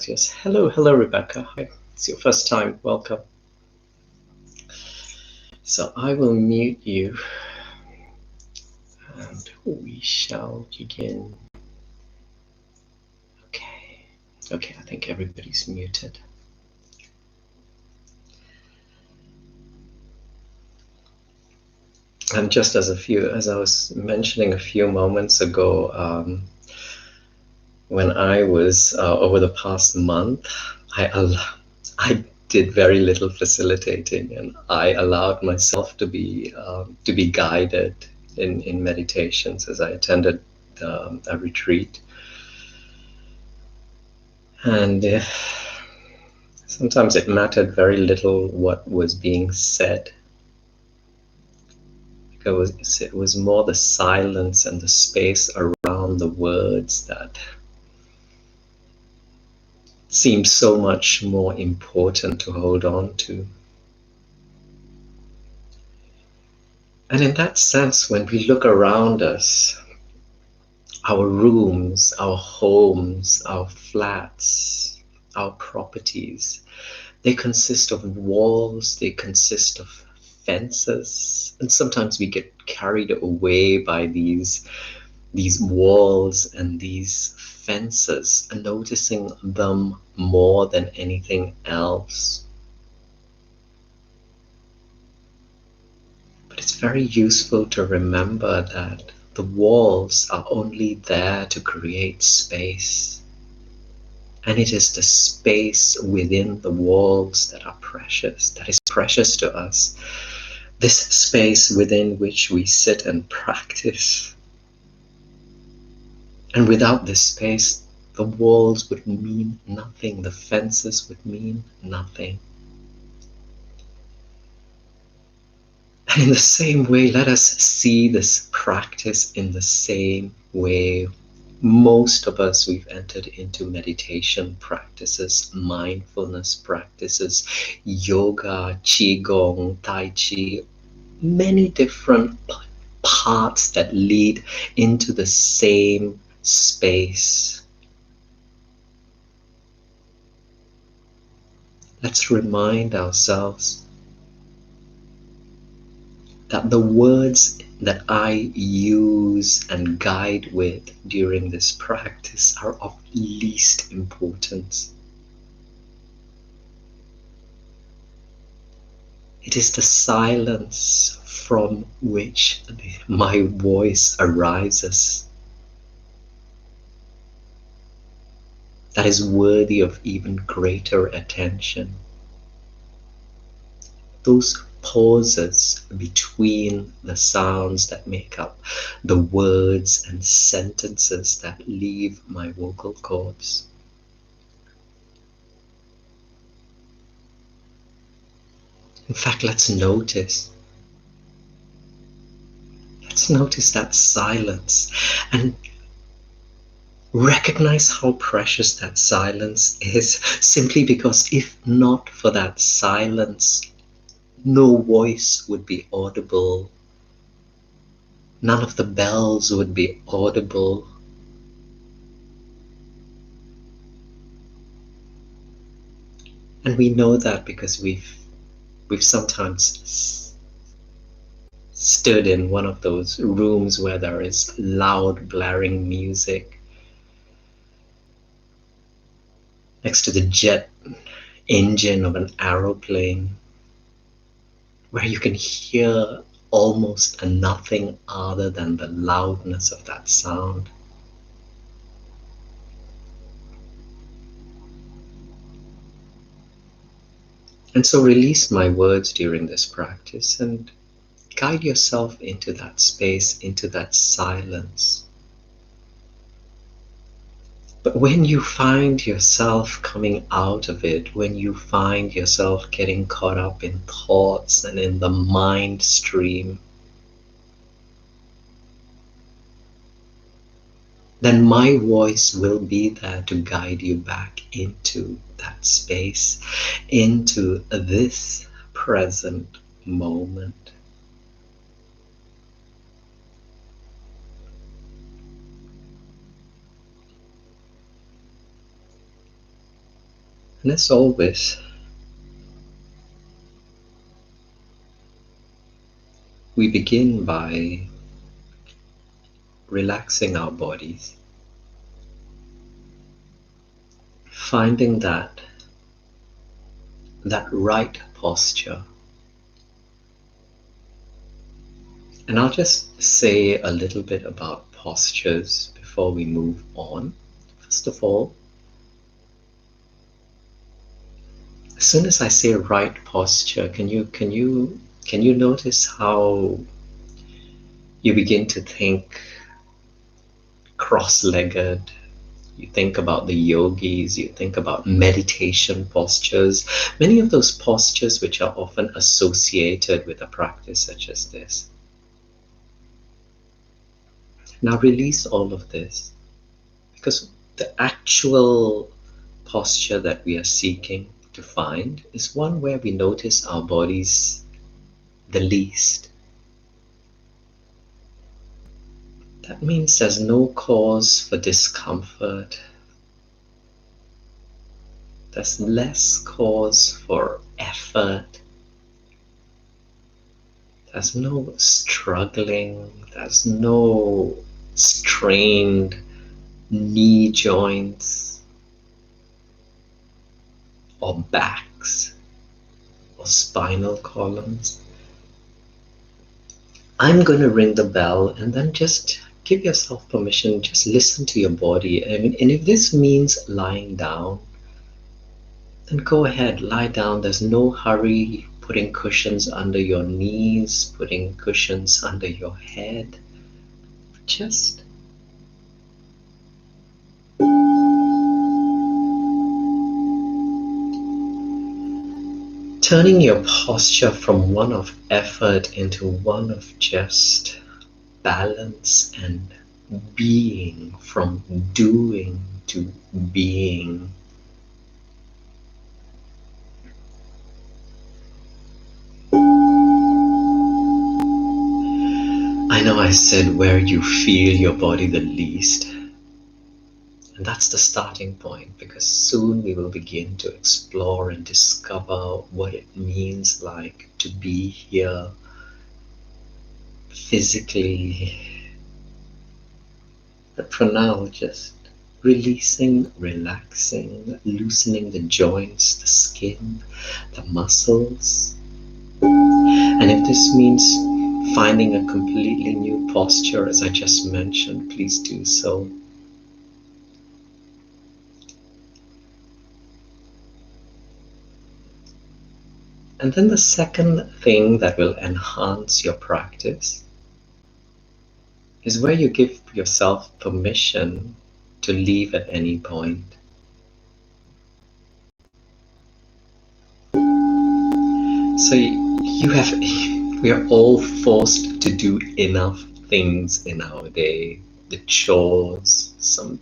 Yes. Hello, Rebecca. Hi. It's your first time. Welcome. So I will mute you and we shall begin. Okay. Okay, I think everybody's muted. And just as I was mentioning a few moments ago, when I was over the past month, I did very little facilitating, and I allowed myself to be guided in meditations as I attended a retreat. And sometimes it mattered very little what was being said. It was more the silence and the space around the words that seemed so much more important to hold on to. And in that sense, when we look around us, our rooms, our homes, our flats, our properties, they consist of walls, they consist of fences, and sometimes we get carried away by these walls and these fences and noticing them more than anything else. But it's very useful to remember that the walls are only there to create space. And it is the space within the walls that are precious, that is precious to us. This space within which we sit and practice. And without this space, the walls would mean nothing, the fences would mean nothing. And in the same way, let us see this practice in the same way. Most of us, we've entered into meditation practices, mindfulness practices, yoga, qigong, tai chi, many different paths that lead into the same space. Let's remind ourselves that the words that I use and guide with during this practice are of least importance. It is the silence from which my voice arises that is worthy of even greater attention. Those pauses between the sounds that make up the words and sentences that leave my vocal cords. In fact, let's notice that silence and recognize how precious that silence is, simply because if not for that silence, no voice would be audible. None of the bells would be audible. And we know that because we've sometimes stood in one of those rooms where there is loud, blaring music next to the jet engine of an aeroplane, where you can hear almost nothing other than the loudness of that sound. And so release my words during this practice and guide yourself into that space, into that silence. But when you find yourself coming out of it, when you find yourself getting caught up in thoughts and in the mind stream, then my voice will be there to guide you back into that space, into this present moment. And as always, we begin by relaxing our bodies, finding that right posture. And I'll just say a little bit about postures before we move on. First of all, as soon as I say right posture, can you notice how you begin to think cross-legged? You think about the yogis, you think about meditation postures, many of those postures which are often associated with a practice such as this. Now release all of this, because the actual posture that we are seeking to find is one where we notice our bodies the least. That means there's no cause for discomfort. There's less cause for effort. There's no struggling. There's no strained knee joints or backs or spinal columns. I'm going to ring the bell, and then just give yourself permission, just listen to your body. And if this means lying down, then go ahead, lie down. There's no hurry putting cushions under your knees, putting cushions under your head. Just turning your posture from one of effort into one of just balance and being, from doing to being. I know I said where you feel your body the least, and that's the starting point, because soon we will begin to explore and discover what it means like to be here physically. But for now, just releasing, relaxing, loosening the joints, the skin, the muscles. And if this means finding a completely new posture, as I just mentioned, please do so. And then the second thing that will enhance your practice is where you give yourself permission to leave at any point. So we are all forced to do enough things in our day. The chores,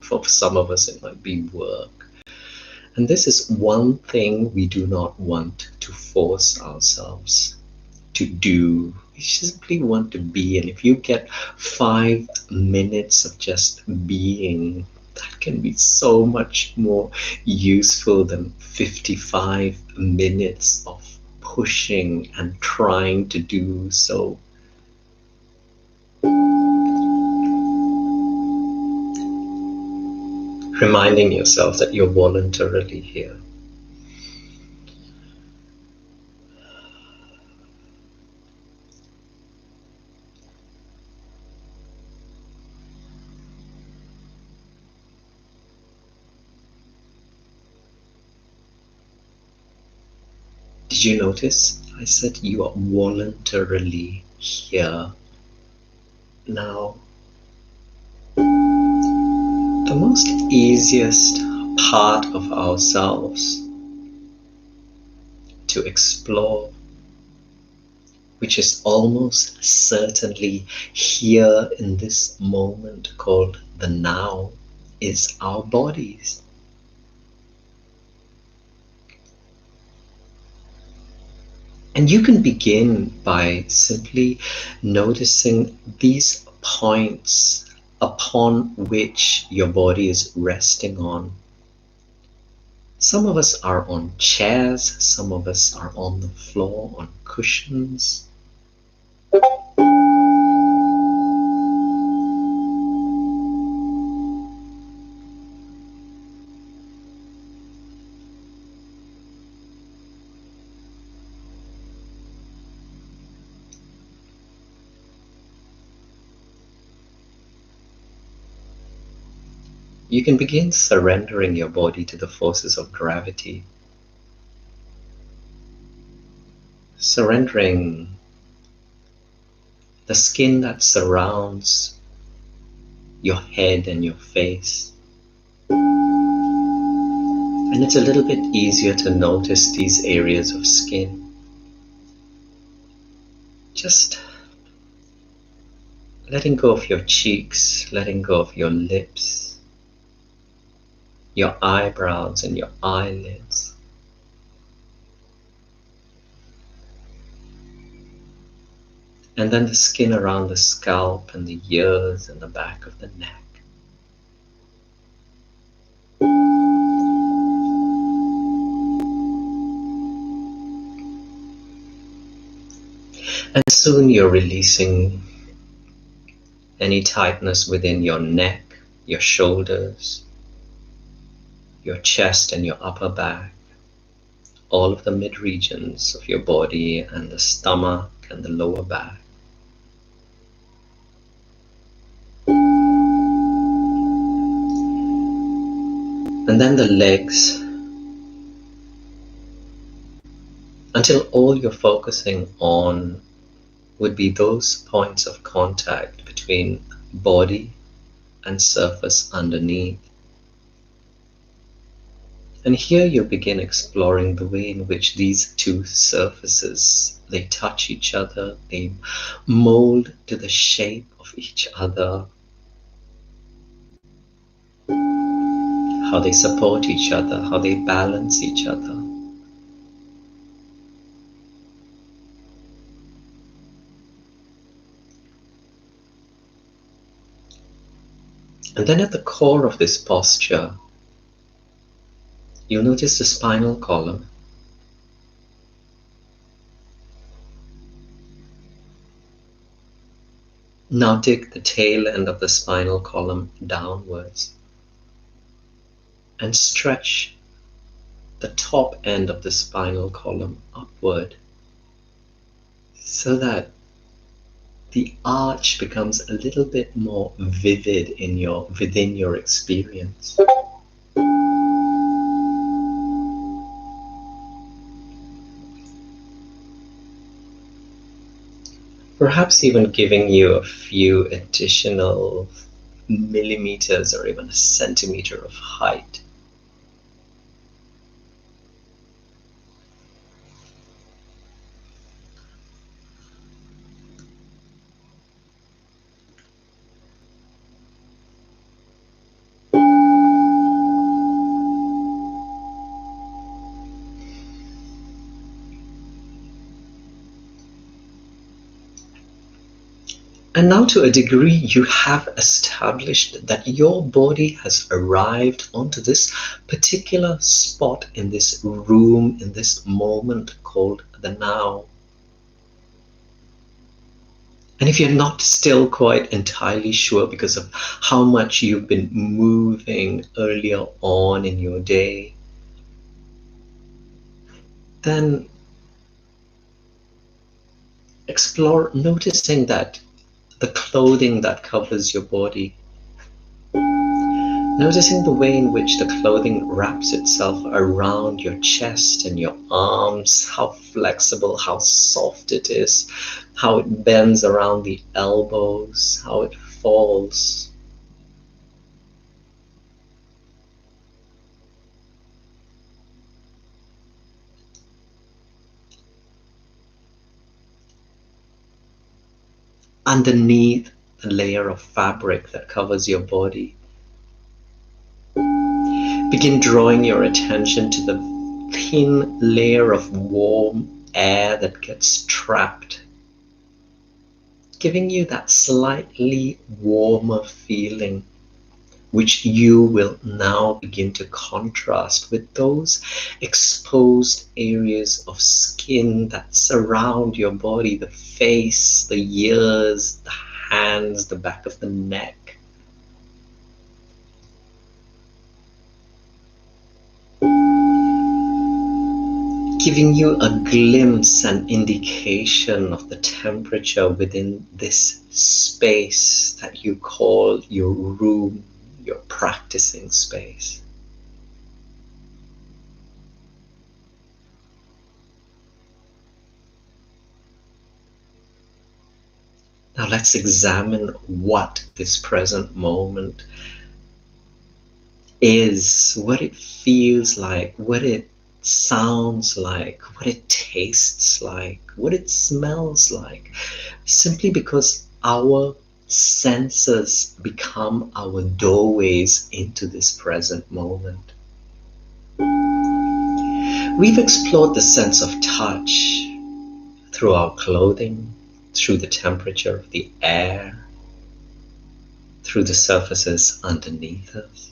for some of us it might be work. And this is one thing we do not want to force ourselves to do. We simply want to be. And if you get 5 minutes of just being, that can be so much more useful than 55 minutes of pushing and trying to do so. Reminding yourself that you're voluntarily here. Did you notice? I said you are voluntarily here. Now, the most easiest part of ourselves to explore, which is almost certainly here in this moment called the now, is our bodies. And you can begin by simply noticing these points upon which your body is resting on. Some of us are on chairs, some of us are on the floor, on cushions. You can begin surrendering your body to the forces of gravity. Surrendering the skin that surrounds your head and your face. And it's a little bit easier to notice these areas of skin. Just letting go of your cheeks, letting go of your lips, your eyebrows and your eyelids. And then the skin around the scalp and the ears and the back of the neck. And soon you're releasing any tightness within your neck, your shoulders, your chest and your upper back, all of the mid-regions of your body and the stomach and the lower back. And then the legs, until all you're focusing on would be those points of contact between body and surface underneath. And here you begin exploring the way in which these two surfaces, they touch each other, they mold to the shape of each other, how they support each other, how they balance each other. And then at the core of this posture, you'll notice the spinal column. Now dig the tail end of the spinal column downwards and stretch the top end of the spinal column upward so that the arch becomes a little bit more vivid within your experience. Perhaps even giving you a few additional millimeters or even a centimeter of height. And now, to a degree, you have established that your body has arrived onto this particular spot in this room, in this moment called the now. And if you're not still quite entirely sure because of how much you've been moving earlier on in your day, then explore noticing that the clothing that covers your body, noticing the way in which the clothing wraps itself around your chest and your arms, how flexible, how soft it is, how it bends around the elbows, how it falls. Underneath the layer of fabric that covers your body, begin drawing your attention to the thin layer of warm air that gets trapped, giving you that slightly warmer feeling which you will now begin to contrast with those exposed areas of skin that surround your body, the face, the ears, the hands, the back of the neck. Giving you a glimpse and indication of the temperature within this space that you call your room, your practicing space. Now let's examine what this present moment is, what it feels like, what it sounds like, what it tastes like, what it smells like, simply because our senses become our doorways into this present moment. We've explored the sense of touch through our clothing, through the temperature of the air, through the surfaces underneath us.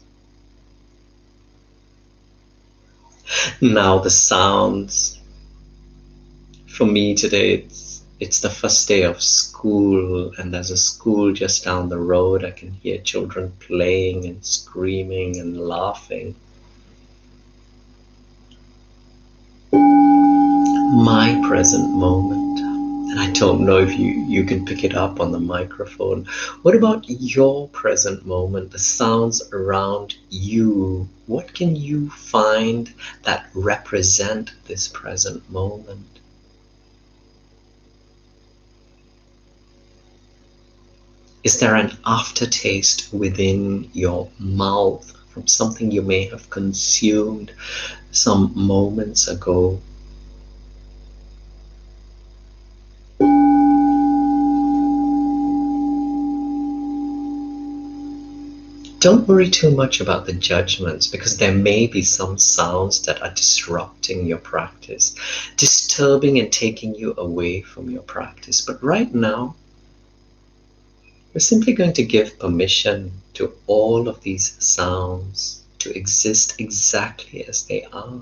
Now the sounds. For me today, it's the first day of school, and there's a school just down the road. I can hear children playing and screaming and laughing. My present moment, and I don't know if you can pick it up on the microphone. What about your present moment, the sounds around you? What can you find that represent this present moment? Is there an aftertaste within your mouth from something you may have consumed some moments ago? Don't worry too much about the judgments, because there may be some sounds that are disrupting your practice, disturbing and taking you away from your practice. But right now, we're simply going to give permission to all of these sounds to exist exactly as they are,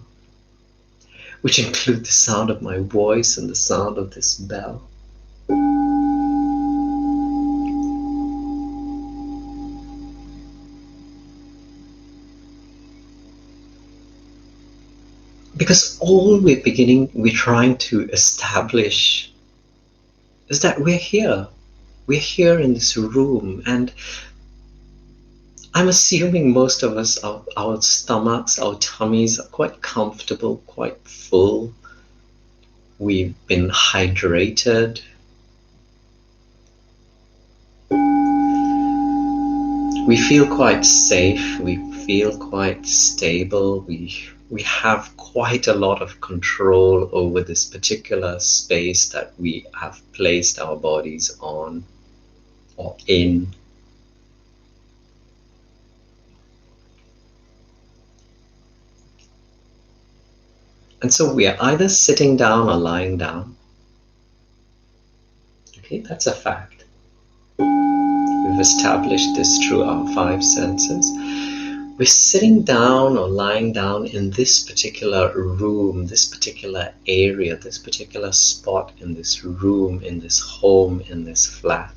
which include the sound of my voice and the sound of this bell. Because all we're trying to establish is that we're here. We're here in this room, and I'm assuming most of us, our stomachs, our tummies are quite comfortable, quite full. We've been hydrated. We feel quite safe. We feel quite stable. We have quite a lot of control over this particular space that we have placed our bodies on or in. And so we are either sitting down or lying down. Okay, that's a fact. We've established this through our five senses. We're sitting down or lying down in this particular room, this particular area, this particular spot in this room, in this home, in this flat.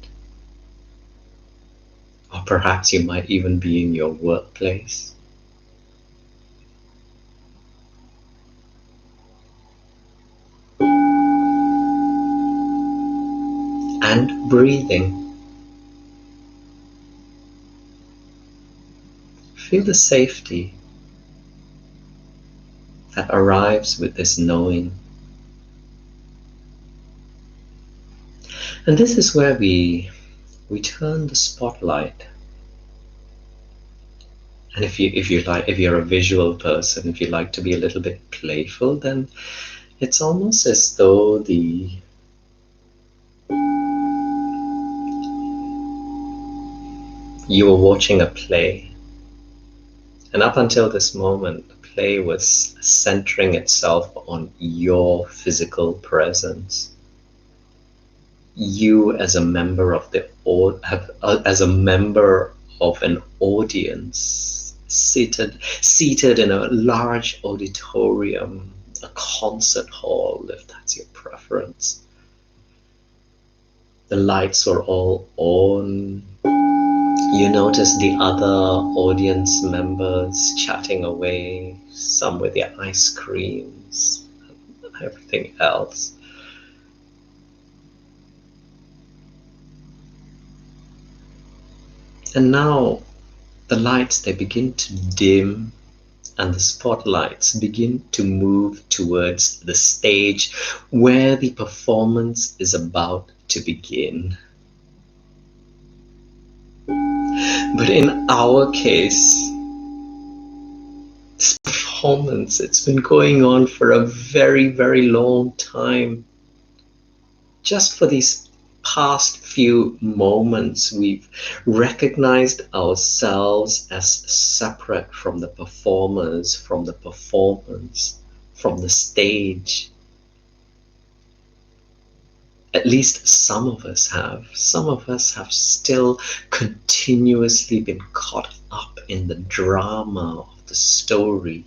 Or perhaps you might even be in your workplace. And breathing. Feel the safety that arrives with this knowing. And this is where we turn the spotlight. And if you're a visual person, if you like to be a little bit playful, then it's almost as though you were watching a play. And up until this moment, the play was centering itself on your physical presence. You as a member of of an audience seated in a large auditorium, a concert hall, if that's your preference. The lights are all on. You notice the other audience members chatting away, some with their ice creams, everything else. And now the lights, they begin to dim and the spotlights begin to move towards the stage where the performance is about to begin. But in our case, this performance, it's been going on for a very, very long time. Just for these past few moments, we've recognized ourselves as separate from the performers, from the performance, from the stage. At least some of us have. Some of us have still continuously been caught up in the drama of the story.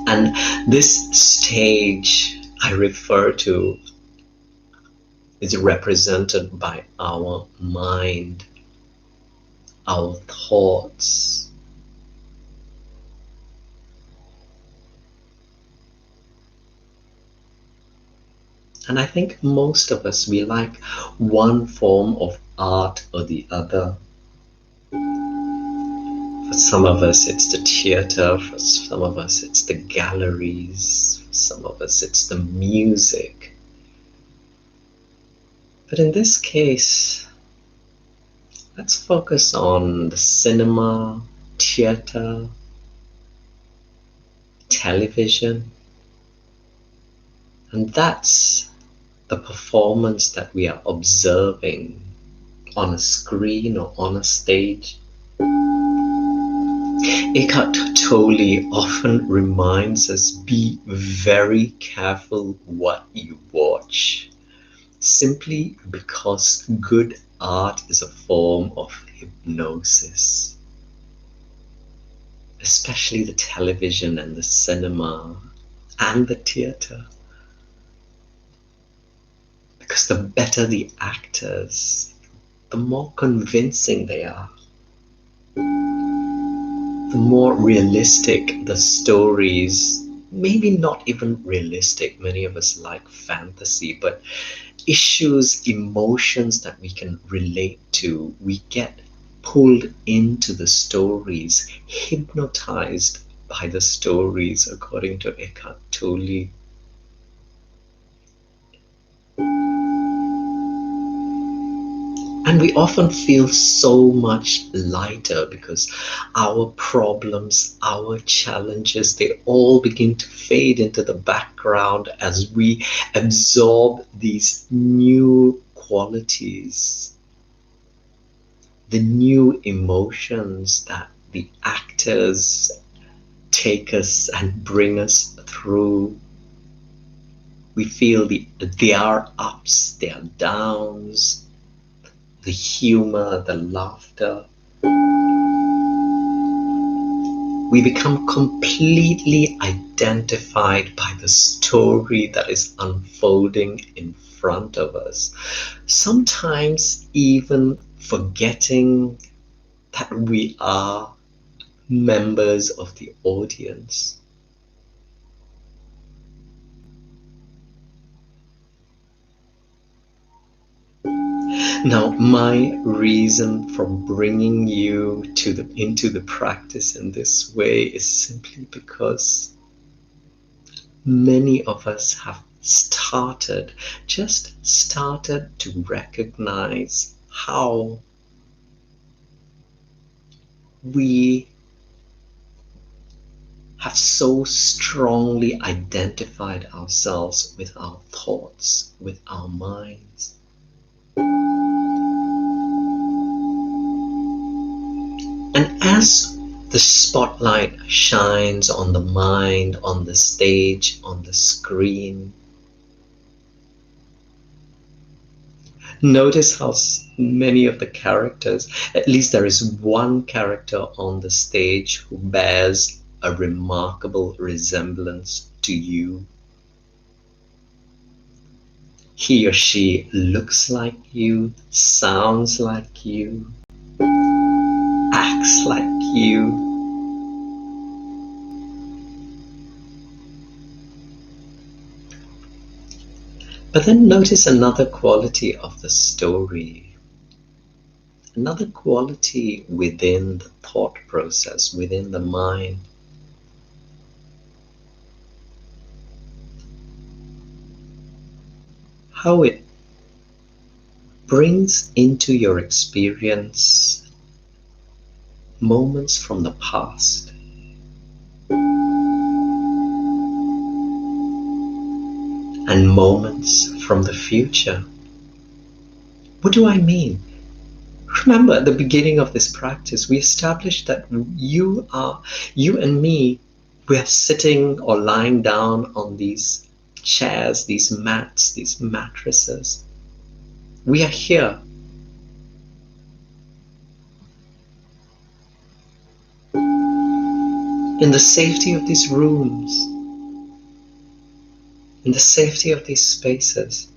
And this stage I refer to is represented by our mind, our thoughts. And I think most of us, we like one form of art or the other. For some of us, it's the theater. For some of us, it's the galleries. For some of us, it's the music. But in this case, let's focus on the cinema, theater, television. And that's the performance that we are observing on a screen or on a stage. Eckhart Tolle often reminds us, be very careful what you watch, simply because good art is a form of hypnosis. Especially the television and the cinema and the theater. Because the better the actors, the more convincing they are. The more realistic the stories, maybe not even realistic, many of us like fantasy, but issues, emotions that we can relate to, we get pulled into the stories, hypnotized by the stories, according to Eckhart Tolle. And we often feel so much lighter because our problems, our challenges, they all begin to fade into the background as we absorb these new qualities, the new emotions that the actors take us and bring us through. We feel their ups, their downs, the humor, the laughter. We become completely identified by the story that is unfolding in front of us. Sometimes even forgetting that we are members of the audience. Now, my reason for bringing you into the practice in this way is simply because many of us have just started to recognize how we have so strongly identified ourselves with our thoughts, with our minds. And as the spotlight shines on the mind, on the stage, on the screen, Notice how many of the characters, at least there is one character on the stage who bears a remarkable resemblance to you. He or she looks like you, sounds like you, acts like you. But then notice another quality of the story, another quality within the thought process, within the mind. How it brings into your experience moments from the past and moments from the future. What do I mean? Remember, at the beginning of this practice, we established that you and me, we are sitting or lying down on these chairs, these mats, these mattresses. We are here. In the safety of these rooms, in the safety of these spaces.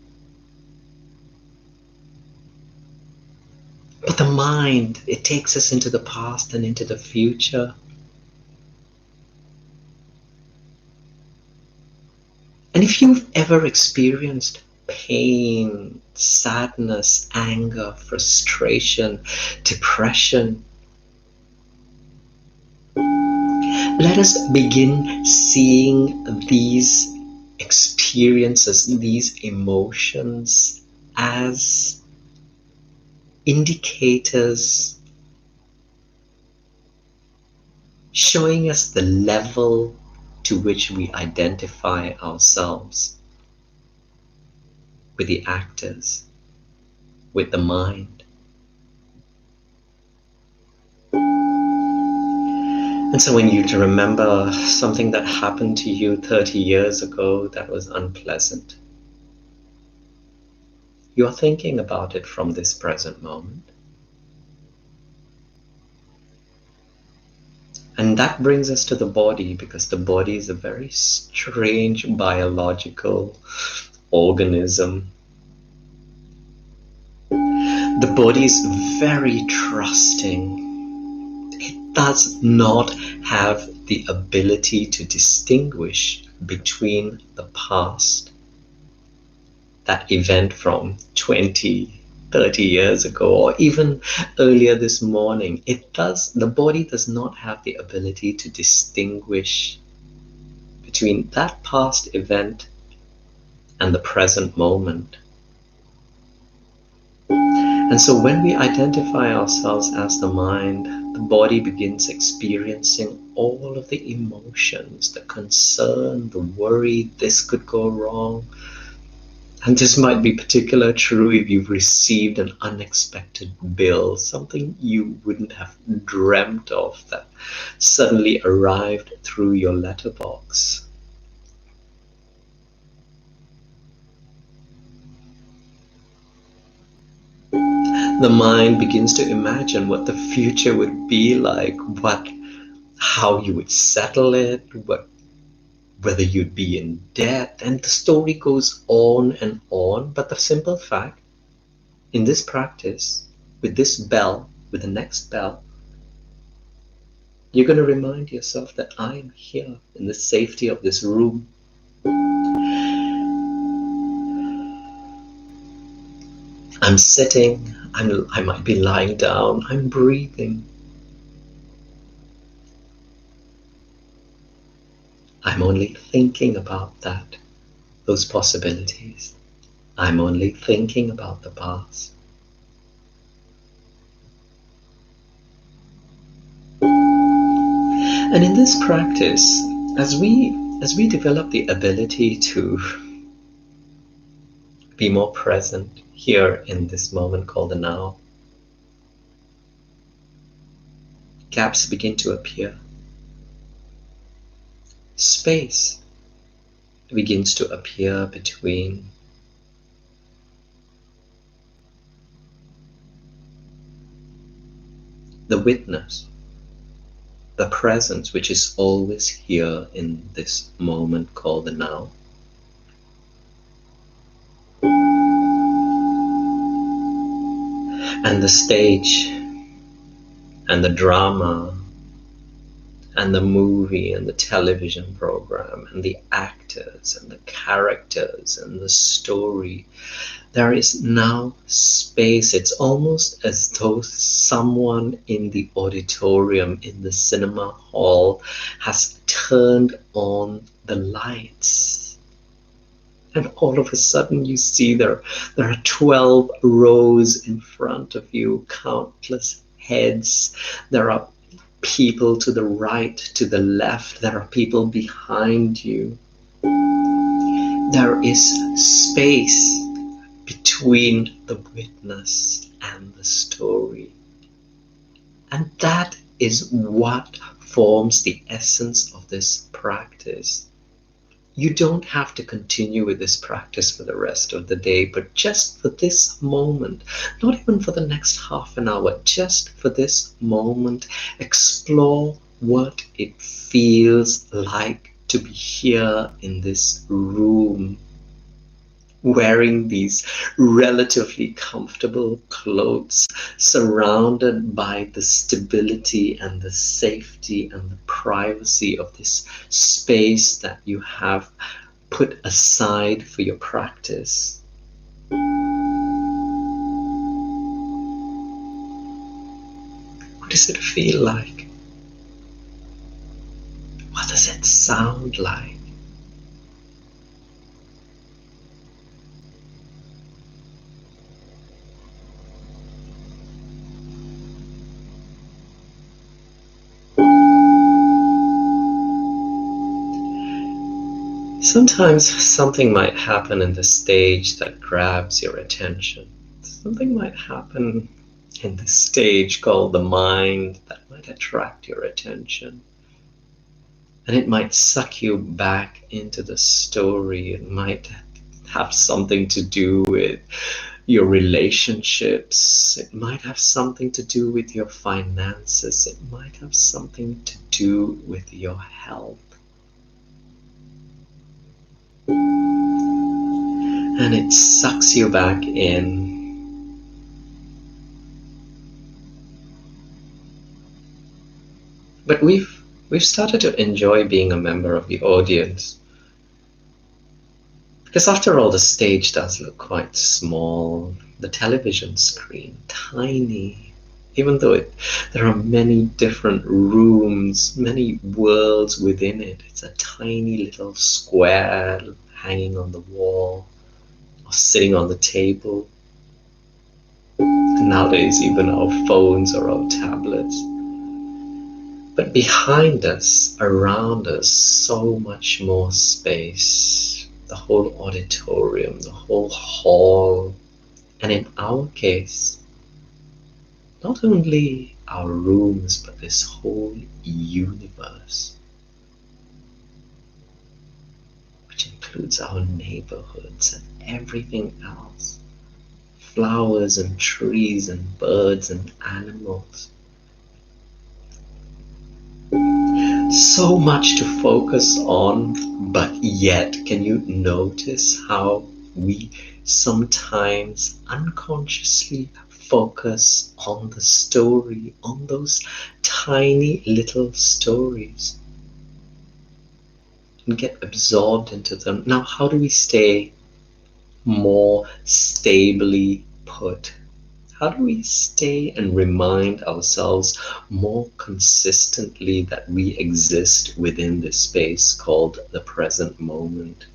But the mind, it takes us into the past and into the future. And if you've ever experienced pain, sadness, anger, frustration, depression, let us begin seeing these experiences, these emotions as indicators showing us the level to which we identify ourselves with the actors, with the mind. And so when you remember something that happened to you 30 years ago that was unpleasant, you're thinking about it from this present moment. And that brings us to the body, because the body is a very strange biological organism. The body is very trusting. It does not have the ability to distinguish between the past, that event from 20, 30 years ago, or even earlier this morning. The body does not have the ability to distinguish between that past event and the present moment. And so when we identify ourselves as the mind, the body begins experiencing all of the emotions, the concern, the worry, this could go wrong. And this might be particularly true if you've received an unexpected bill, something you wouldn't have dreamt of that suddenly arrived through your letterbox. The mind begins to imagine what the future would be like, how you would settle it, whether you'd be in debt, and the story goes on and on. But the simple fact, in this practice, with this bell, with the next bell, you're going to remind yourself that I am here in the safety of this room. I'm sitting, I might be lying down, I'm breathing. I'm only thinking about those possibilities. I'm only thinking about the past. And in this practice, as we develop the ability to be more present here in this moment called the now, gaps begin to appear. Space begins to appear between the witness, the presence which is always here in this moment called the now. And the stage and the drama and the movie and the television program and the actors and the characters and the story, there is now space. It's almost as though someone in the auditorium, in the cinema hall, has turned on the lights. And all of a sudden you see there are 12 rows in front of you, countless heads. There are people to the right, to the left. There are people behind you. There is space between the witness and the story. And that is what forms the essence of this practice. You don't have to continue with this practice for the rest of the day, but just for this moment, not even for the next half an hour, just for this moment, explore what it feels like to be here in this room, wearing these relatively comfortable clothes, surrounded by the stability and the safety and the privacy of this space that you have put aside for your practice. What does it feel like? What does it sound like? Sometimes something might happen in the stage that grabs your attention. Something might happen in the stage called the mind that might attract your attention. And it might suck you back into the story. It might have something to do with your relationships. It might have something to do with your finances. It might have something to do with your health. And it sucks you back in. But we've started to enjoy being a member of the audience. Because after all, the stage does look quite small. The television screen, tiny. Even though there are many different rooms, many worlds within it. It's a tiny little square hanging on the wall. Sitting on the table. Nowadays, even our phones or our tablets. But behind us, around us, so much more space. The whole auditorium, the whole hall. And in our case, not only our rooms, but this whole universe. Which includes our neighborhoods and everything else. Flowers and trees and birds and animals. So much to focus on, but yet can you notice how we sometimes unconsciously focus on the story, on those tiny little stories, and get absorbed into them? Now, how do we stay more stably put? How do we stay and remind ourselves more consistently that we exist within this space called the present moment,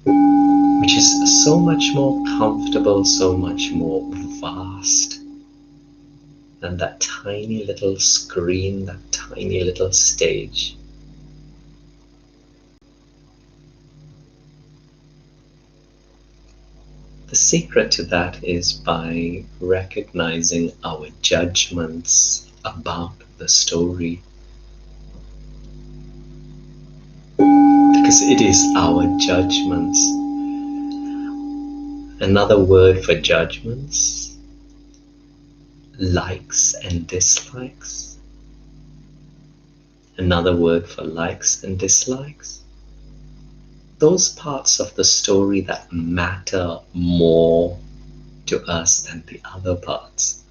which is so much more comfortable, so much more vast than that tiny little screen, that tiny little stage? The secret to that is by recognizing our judgments about the story. Because it is our judgments. Another word for judgments, likes and dislikes. Another word for likes and dislikes. Those parts of the story that matter more to us than the other parts.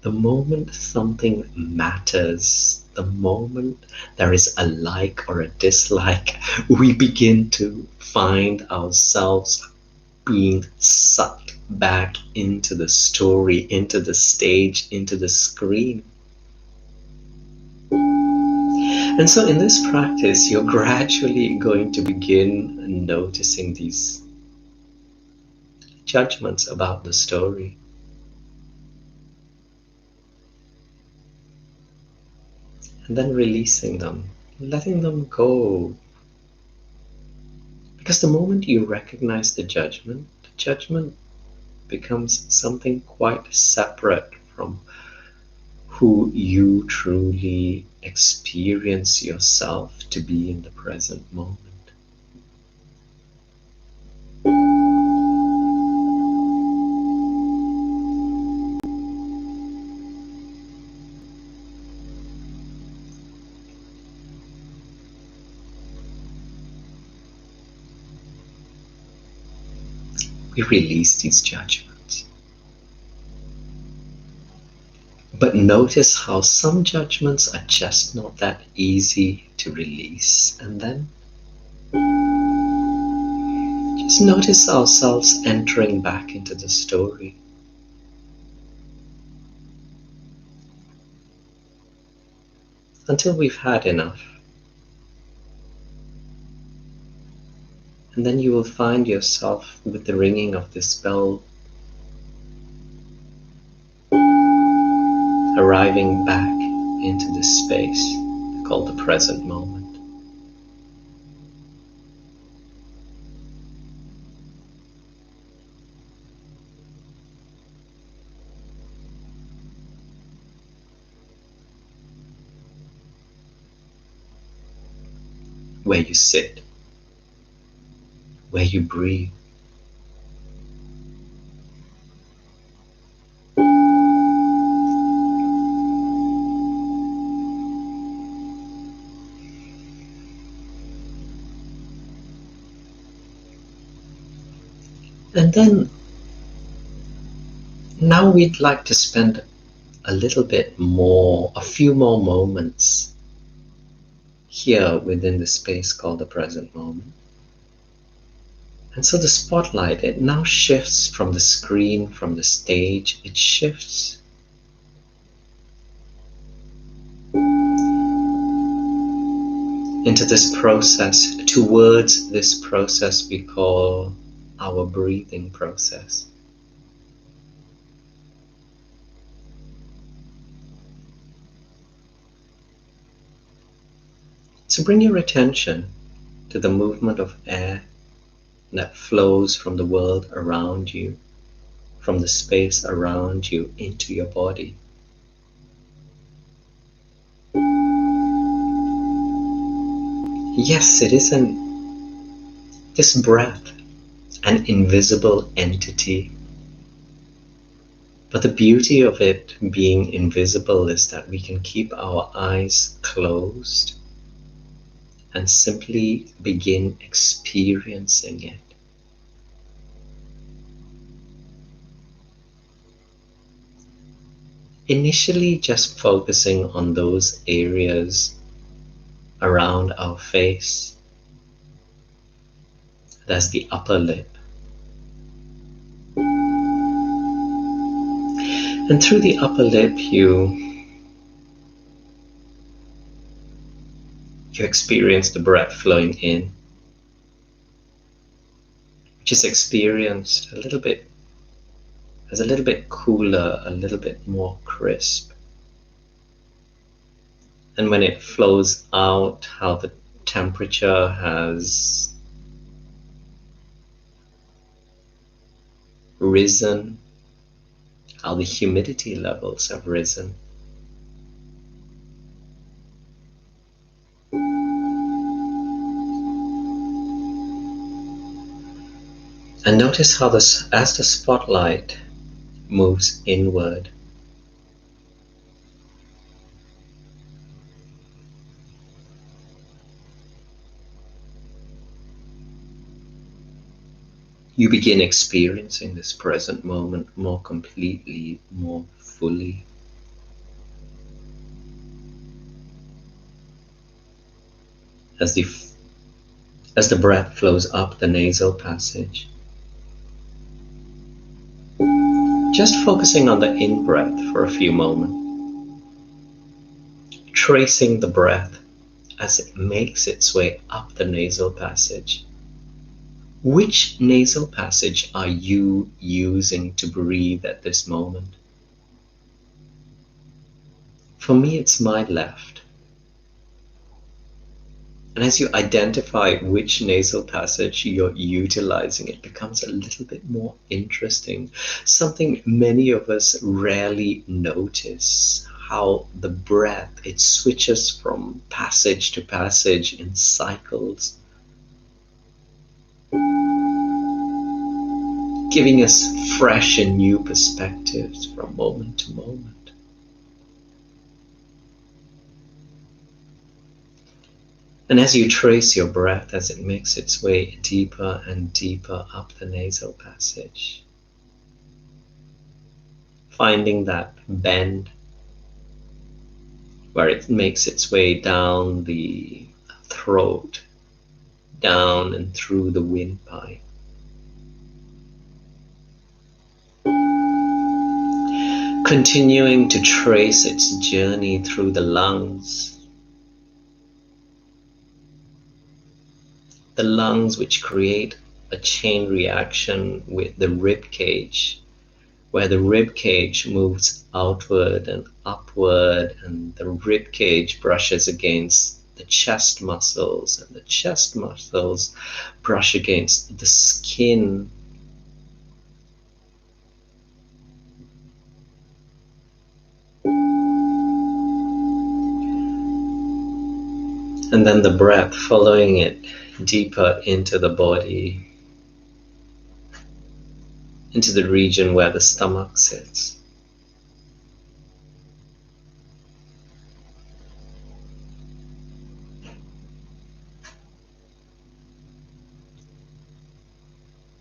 The moment something matters, the moment there is a like or a dislike, we begin to find ourselves being sucked back into the story, into the stage, into the screen. And so in this practice, you're gradually going to begin noticing these judgments about the story. And then releasing them, letting them go. Because the moment you recognize the judgment becomes something quite separate from who you truly experience yourself to be in the present moment. We release these judgments. But notice how some judgments are just not that easy to release. And then just notice ourselves entering back into the story. Until we've had enough. And then you will find yourself with the ringing of this bell arriving back into this space called the present moment. Where you sit, where you breathe. And then now we'd like to spend a little bit more, a few more moments here within the space called the present moment. And so the spotlight, it now shifts from the screen, from the stage, it shifts into this process, towards this process we call our breathing process. So bring your attention to the movement of air that flows from the world around you, from the space around you into your body. Yes, it is this breath, an invisible entity. But the beauty of it being invisible is that we can keep our eyes closed and simply begin experiencing it. Initially, just focusing on those areas around our face. That's the upper lip. And through the upper lip, you experience the breath flowing in, which is experienced a little bit as a little bit cooler, a little bit more crisp. And when it flows out, how the temperature has risen, how the humidity levels have risen. And notice how as the spotlight moves inward, you begin experiencing this present moment more completely, more fully. As the breath flows up the nasal passage, just focusing on the in-breath for a few moments, tracing the breath as it makes its way up the nasal passage. Which nasal passage are you using to breathe at this moment? For me, it's my left. And as you identify which nasal passage you're utilizing, it becomes a little bit more interesting. Something many of us rarely notice, how the breath, it switches from passage to passage in cycles, giving us fresh and new perspectives from moment to moment. And as you trace your breath as it makes its way deeper and deeper up the nasal passage, finding that bend where it makes its way down the throat, down and through the windpipe. Continuing to trace its journey through the lungs which create a chain reaction with the rib cage, where the rib cage moves outward and upward, and the rib cage brushes against the chest muscles, and the chest muscles brush against the skin. And then the breath following it deeper into the body, into the region where the stomach sits.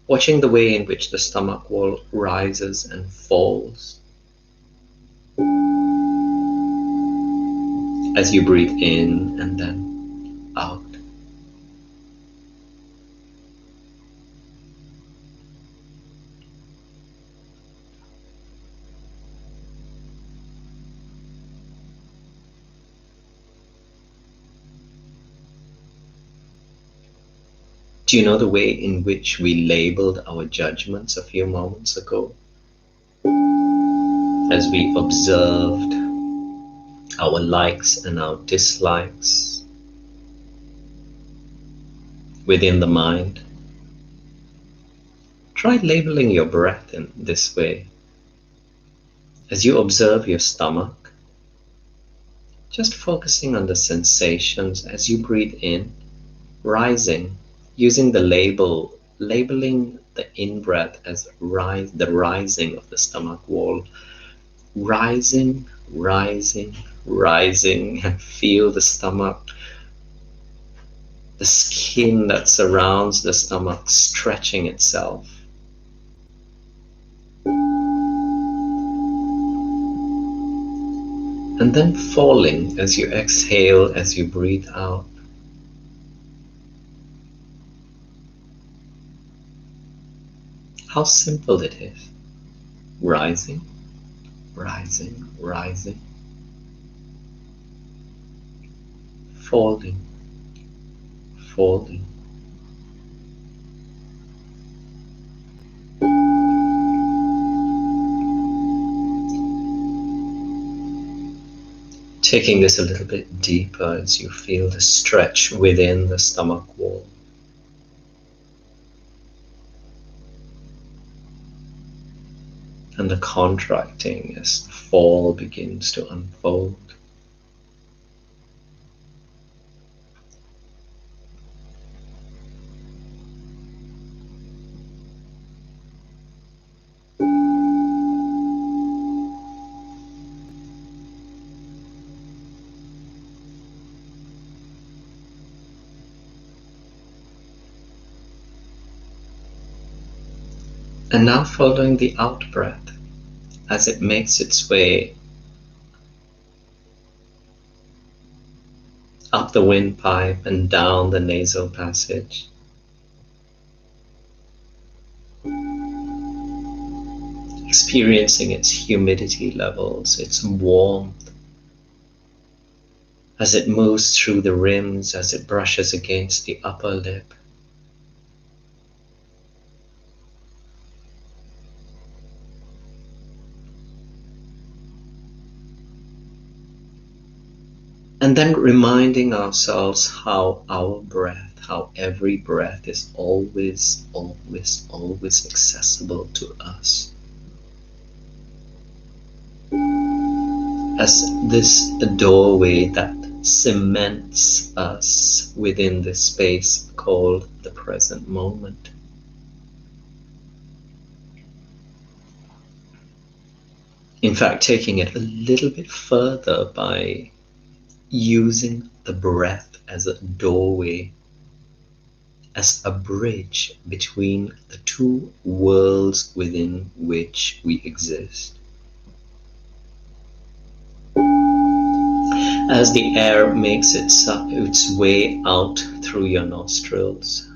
Watching the way in which the stomach wall rises and falls as you breathe in and then out. Do you know the way in which we labeled our judgments a few moments ago? As we observed our likes and our dislikes within the mind. Try labeling your breath in this way. As you observe your stomach, just focusing on the sensations as you breathe in, rising, using the labeling the in-breath as the rising of the stomach wall. Rising, rising, rising, and feel the stomach, the skin that surrounds the stomach stretching itself. And then falling as you exhale, as you breathe out. How simple it is. Rising, rising, rising. Falling, falling. Taking this a little bit deeper as you feel the stretch within the stomach wall. And the contracting as the fall begins to unfold. And now following the out breath as it makes its way up the windpipe and down the nasal passage. Experiencing its humidity levels, its warmth, as it moves through the rims, as it brushes against the upper lip. And then reminding ourselves how our breath, how every breath is always, always, always accessible to us. As this doorway that cements us within this space called the present moment. In fact, taking it a little bit further by using the breath as a doorway, as a bridge between the two worlds within which we exist. As the air makes its way out through your nostrils,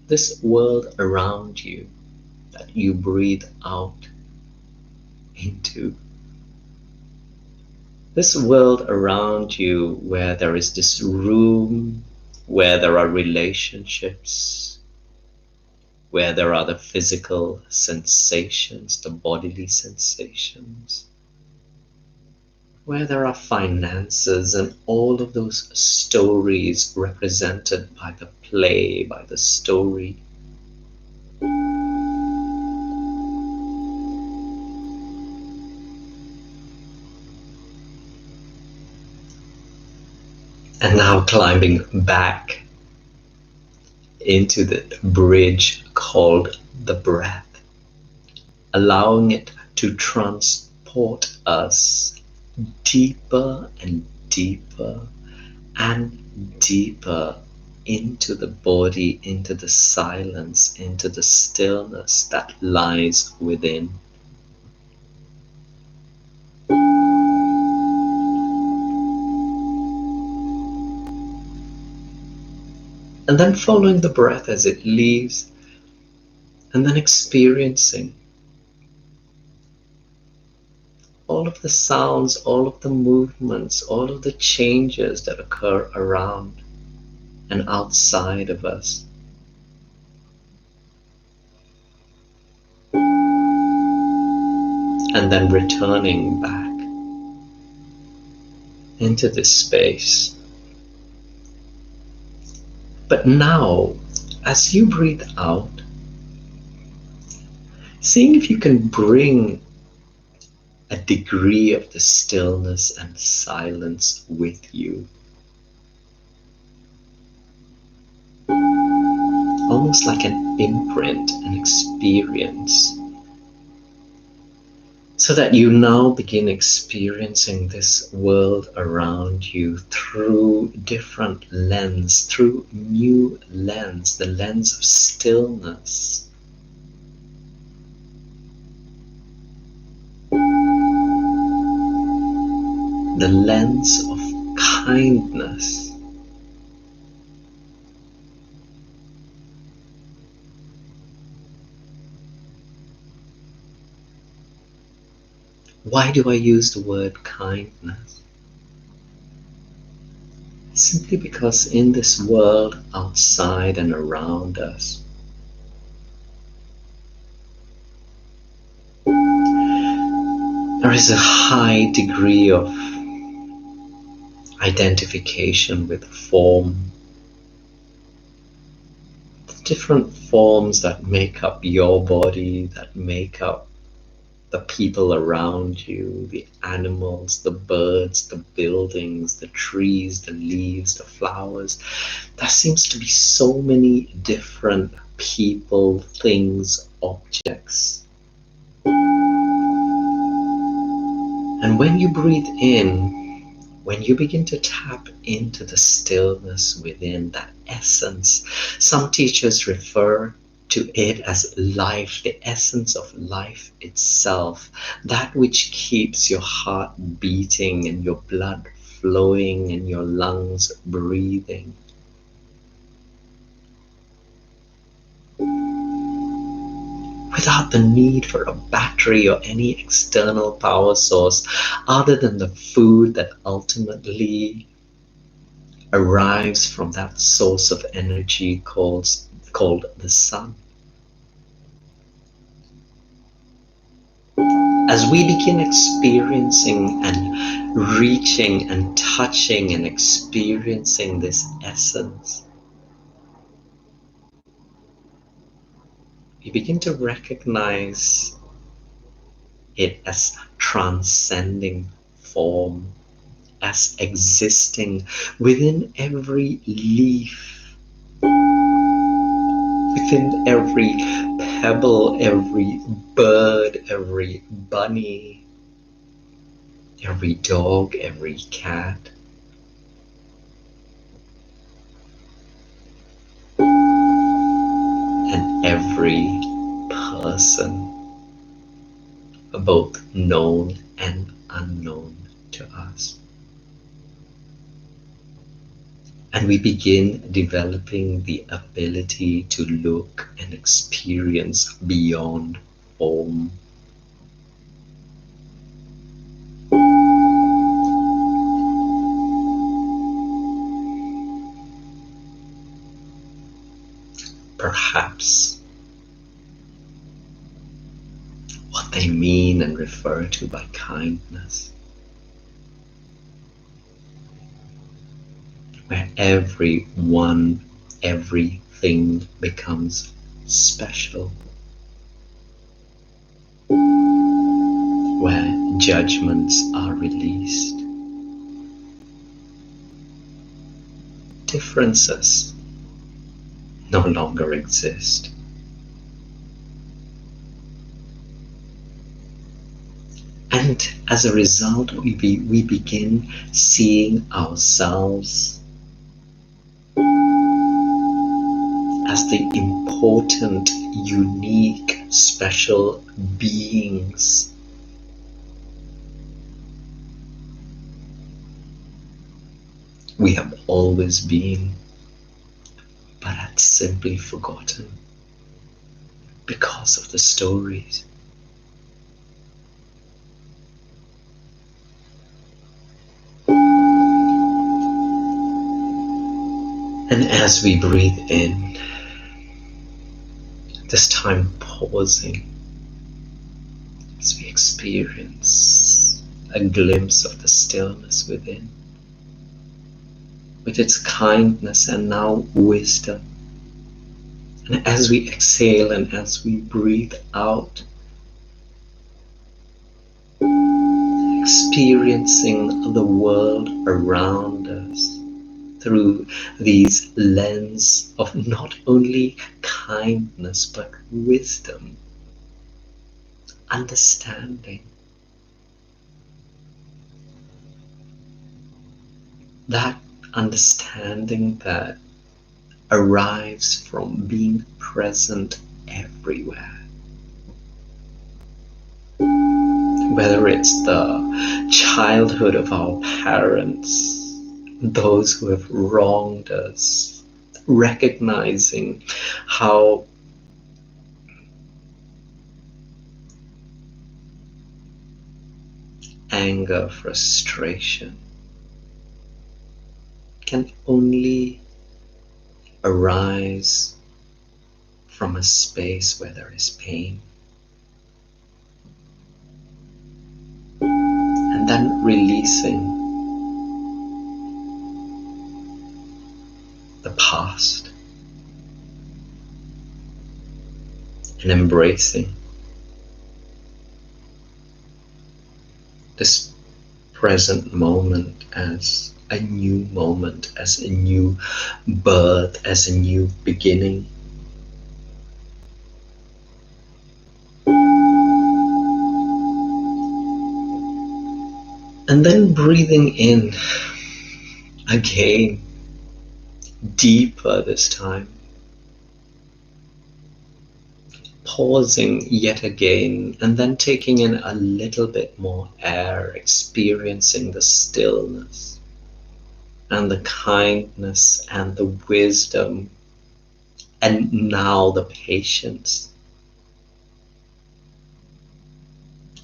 this world around you that you breathe out into, this world around you where there is this room, where there are relationships, where there are the physical sensations, the bodily sensations, where there are finances and all of those stories represented by the play, by the story. And now climbing back into the bridge called the breath, allowing it to transport us deeper and deeper and deeper into the body, into the silence, into the stillness that lies within. And then following the breath as it leaves, and then experiencing all of the sounds, all of the movements, all of the changes that occur around and outside of us. And then returning back into this space. But now, as you breathe out, seeing if you can bring a degree of the stillness and silence with you. Almost like an imprint, an experience. So that you now begin experiencing this world around you through different lens, through new lens, the lens of stillness. The lens of kindness. Why do I use the word kindness? Simply because in this world outside and around us, there is a high degree of identification with form, the different forms that make up your body, that make up the people around you, the animals, the birds, the buildings, the trees, the leaves, the flowers. There seems to be so many different people, things, objects. And when you breathe in, when you begin to tap into the stillness within, that essence, some teachers refer to it as life, the essence of life itself, that which keeps your heart beating and your blood flowing and your lungs breathing. Without the need for a battery or any external power source other than the food that ultimately arrives from that source of energy called the sun. As we begin experiencing and reaching and touching and experiencing this essence, we begin to recognize it as transcending form, as existing within every leaf, within every pebble, every bird, every bunny, every dog, every cat. And every person, both known and unknown to us. And we begin developing the ability to look and experience beyond form. Perhaps what they mean and refer to by kindness, where everything becomes special, where judgments are released, differences no longer exist. And as a result, we begin seeing ourselves as the important, unique, special beings we have always been, but had simply forgotten because of the stories. And as we breathe in, this time pausing, as we experience a glimpse of the stillness within, with its kindness and now wisdom. And as we exhale and as we breathe out, experiencing the world around us through these lens of not only kindness but wisdom, understanding. That understanding that arrives from being present everywhere. Whether it's the childhood of our parents, those who have wronged us, recognizing how anger, frustration can only arise from a space where there is pain. And then releasing the past and embracing this present moment as a new moment, as a new birth, as a new beginning. And then breathing in again, deeper this time. pausing yet again, and then taking in a little bit more air, experiencing the stillness and the kindness and the wisdom, and now the patience.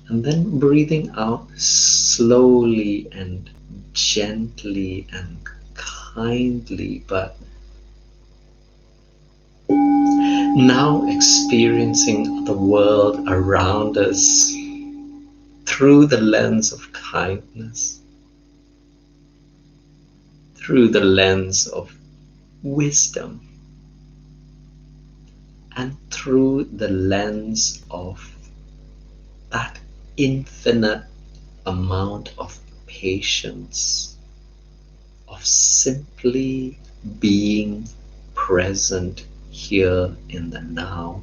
And then breathing out slowly and gently and kindly, but now experiencing the world around us through the lens of kindness, through the lens of wisdom, and through the lens of that infinite amount of patience, of simply being present here in the now.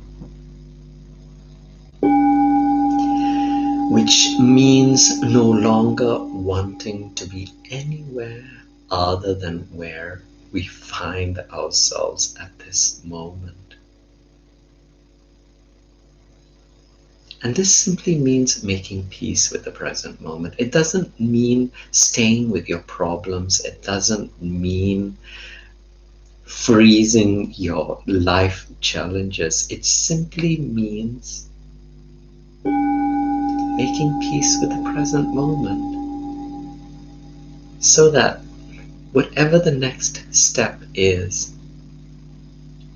Which means no longer wanting to be anywhere other than where we find ourselves at this moment. And this simply means making peace with the present moment. It doesn't mean staying with your problems. It doesn't mean freezing your life challenges. It simply means making peace with the present moment, so that whatever the next step is,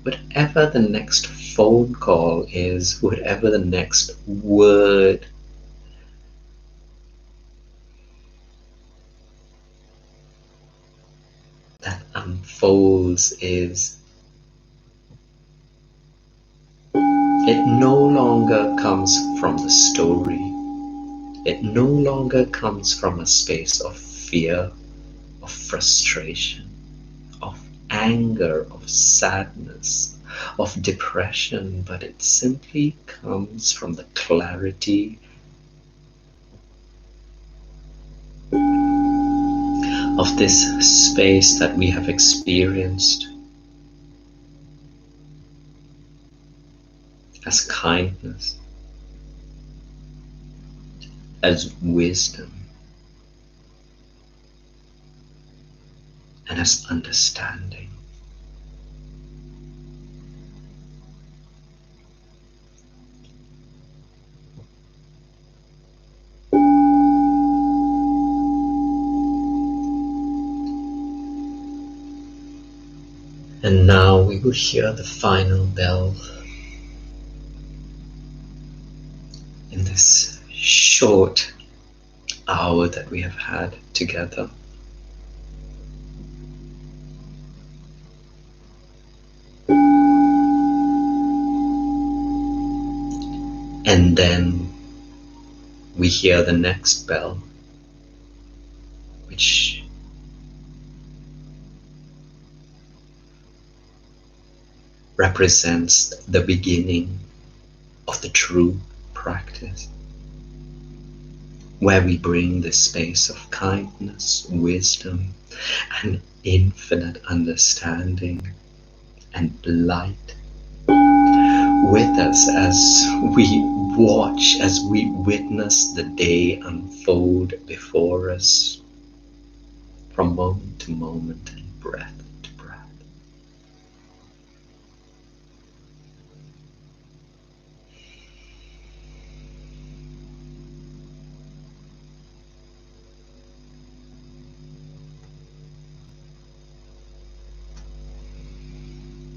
whatever the next phone call is, whatever the next word that unfolds is, it no longer comes from the story. It no longer comes from a space of fear, of frustration, of anger, of sadness, of depression, but it simply comes from the clarity of this space that we have experienced as kindness, as wisdom, and as understanding. And now we will hear the final bell in this short hour that we have had together. And then we hear the next bell, which represents the beginning of the true practice, where we bring this space of kindness, wisdom, and infinite understanding and light with us as we watch, as we witness the day unfold before us from moment to moment and breath.